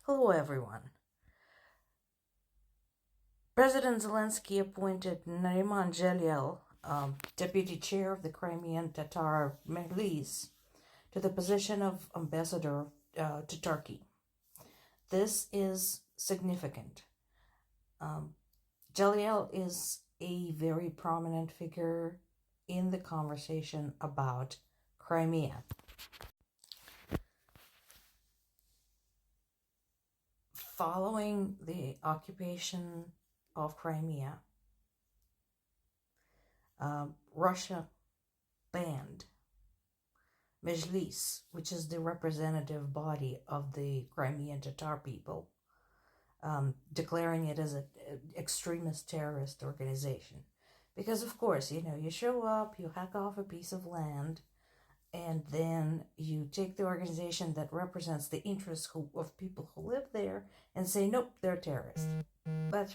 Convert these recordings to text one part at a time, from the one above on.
Hello, everyone. President Zelensky appointed Nariman Jalil, deputy chair of the Crimean Tatar Majlis, to the position of ambassador to Turkey. This is significant. Jalil is a very prominent figure in the conversation about Crimea. Following the occupation of Crimea, Russia banned Majlis, which is the representative body of the Crimean Tatar people, declaring it as an extremist terrorist organization. Because, of course, you show up, you hack off a piece of land, and then you take the organization that represents the interests of people who live there and say, nope, they're terrorists. That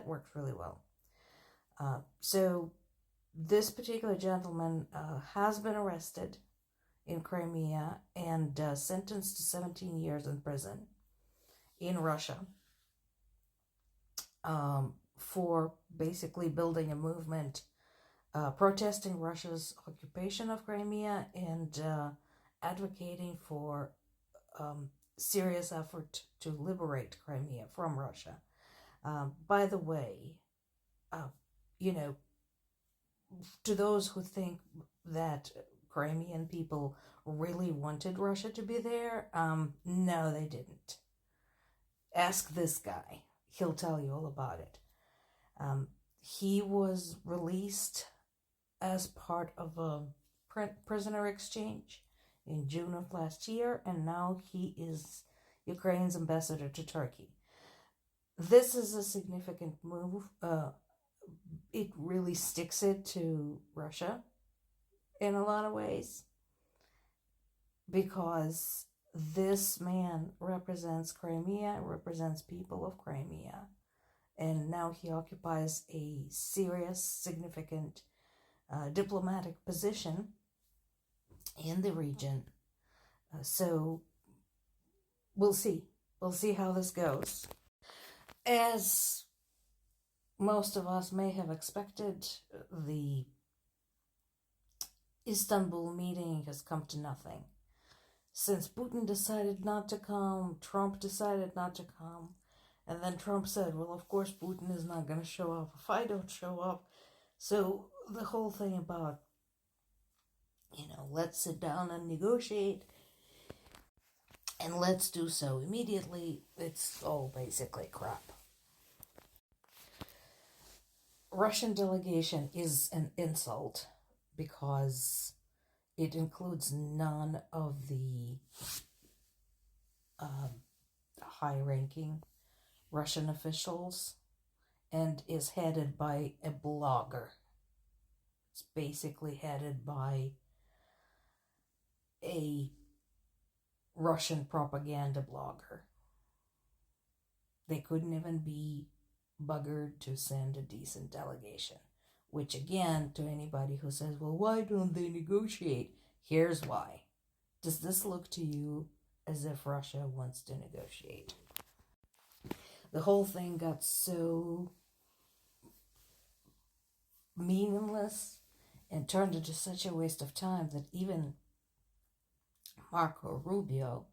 works really well. So this particular gentleman has been arrested in Crimea and sentenced to 17 years in prison in Russia for basically building a movement protesting Russia's occupation of Crimea and advocating for serious effort to liberate Crimea from Russia. By the way, to those who think that Crimean people really wanted Russia to be there, no, they didn't. Ask this guy. He'll tell you all about it. He was released as part of a prisoner exchange in June of last year, and now he is Ukraine's ambassador to Turkey. This is a significant move. It really sticks it to Russia in a lot of ways, because this man represents Crimea, represents people of Crimea, and now he occupies a serious, significant diplomatic position in the region. So we'll see. We'll see how this goes. As most of us may have expected, the Istanbul meeting has come to nothing. Since Putin decided not to come, Trump decided not to come, and then Trump said, well, of course Putin is not going to show up if I don't show up. So the whole thing about, let's sit down and negotiate, and let's do so immediately, it's all basically crap. Russian delegation is an insult because it includes none of the high-ranking Russian officials and is headed by a blogger. It's basically headed by a Russian propaganda blogger. They couldn't even be buggered to send a decent delegation, which again, to anybody who says, well, why don't they negotiate? Here's why. Does this look to you as if Russia wants to negotiate? The whole thing got so meaningless and turned into such a waste of time that even Marco Rubio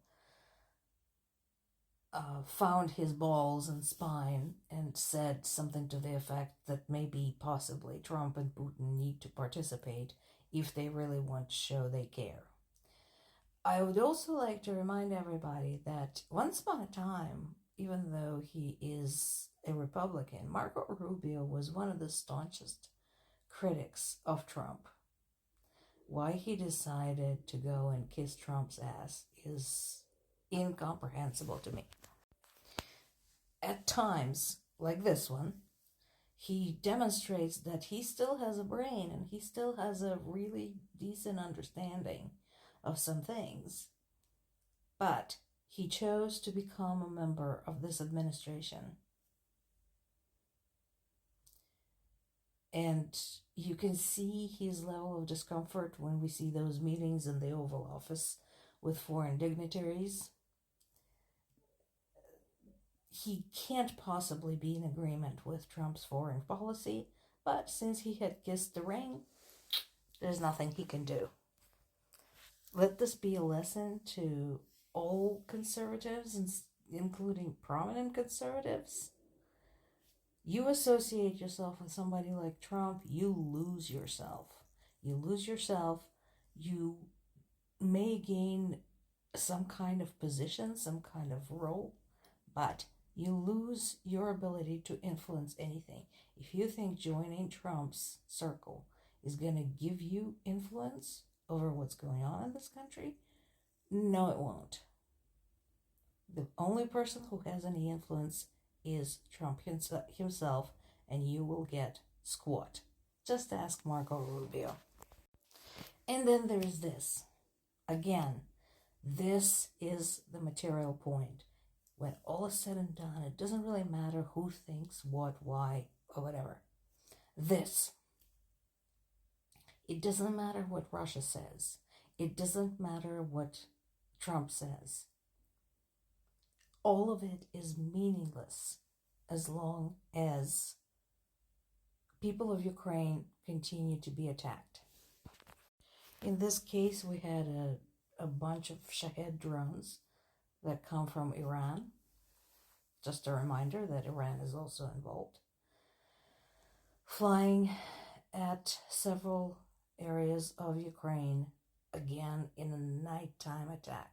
found his balls and spine and said something to the effect that maybe possibly Trump and Putin need to participate if they really want to show they care. I would also like to remind everybody that once upon a time, even though he is a Republican, Marco Rubio was one of the staunchest critics of Trump. Why he decided to go and kiss Trump's ass is incomprehensible to me. At times, like this one, he demonstrates that he still has a brain and he still has a really decent understanding of some things. But he chose to become a member of this administration. And you can see his level of discomfort when we see those meetings in the Oval Office with foreign dignitaries. he can't possibly be in agreement with Trump's foreign policy, but since he had kissed the ring, there's nothing he can do. Let this be a lesson to all conservatives, including prominent conservatives. You associate yourself with somebody like Trump, you lose yourself. You lose yourself. You may gain some kind of position, some kind of role, but you lose your ability to influence anything. If you think joining Trump's circle is going to give you influence over what's going on in this country, no, it won't. The only person who has any influence is Trump himself, and you will get squat. Just ask Marco Rubio. And then there's this. Again, this is the material point. When all is said and done, it doesn't really matter who thinks what, why, or whatever. This. It doesn't matter what Russia says. It doesn't matter what Trump says. All of it is meaningless as long as people of Ukraine continue to be attacked. In this case, we had a bunch of Shahed drones that come from Iran. Just a reminder that Iran is also involved. Flying at several areas of Ukraine, again in a nighttime attack.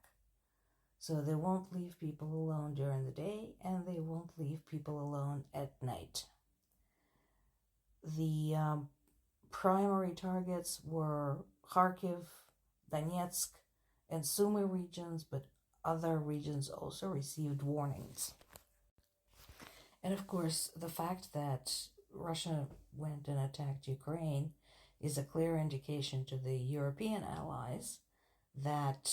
So they won't leave people alone during the day, and they won't leave people alone at night. The primary targets were Kharkiv, Donetsk, and Sumy regions, but other regions also received warnings. And of course, the fact that Russia went and attacked Ukraine is a clear indication to the European allies that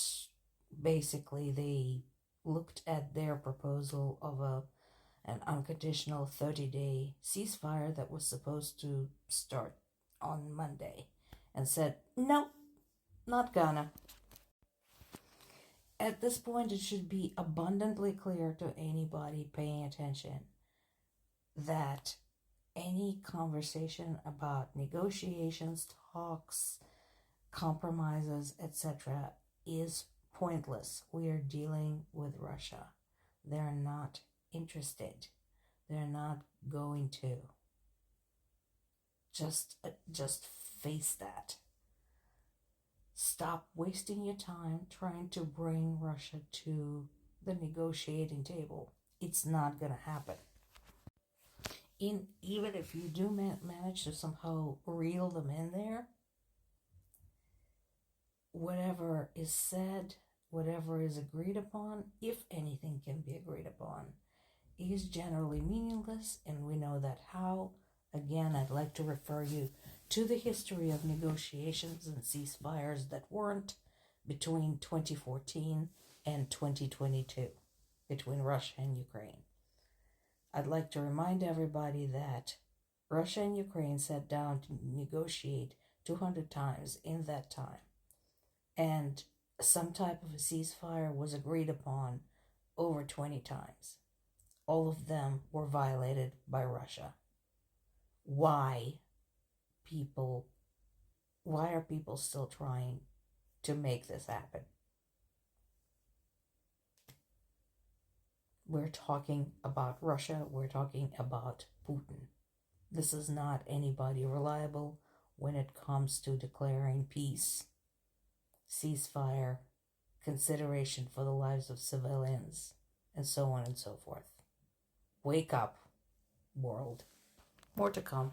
basically they looked at their proposal of an unconditional 30-day ceasefire that was supposed to start on Monday and said, no, not gonna. At this point, it should be abundantly clear to anybody paying attention that any conversation about negotiations, talks, compromises, etc. is pointless. We are dealing with Russia. They're not interested. They're not going to. Just face that. Stop wasting your time trying to bring Russia to the negotiating table. It's not going to happen. Even if you do manage to somehow reel them in there, whatever is said, whatever is agreed upon, if anything can be agreed upon, is generally meaningless, and we know that how. Again, I'd like to refer you to the history of negotiations and ceasefires that weren't between 2014 and 2022 between Russia and Ukraine. I'd like to remind everybody that Russia and Ukraine sat down to negotiate 200 times in that time, and some type of a ceasefire was agreed upon over 20 times. All of them were violated by Russia. Why are people still trying to make this happen? We're talking about Russia. We're talking about Putin. This is not anybody reliable when it comes to declaring peace, ceasefire, consideration for the lives of civilians, and so on and so forth. Wake up, world. More to come.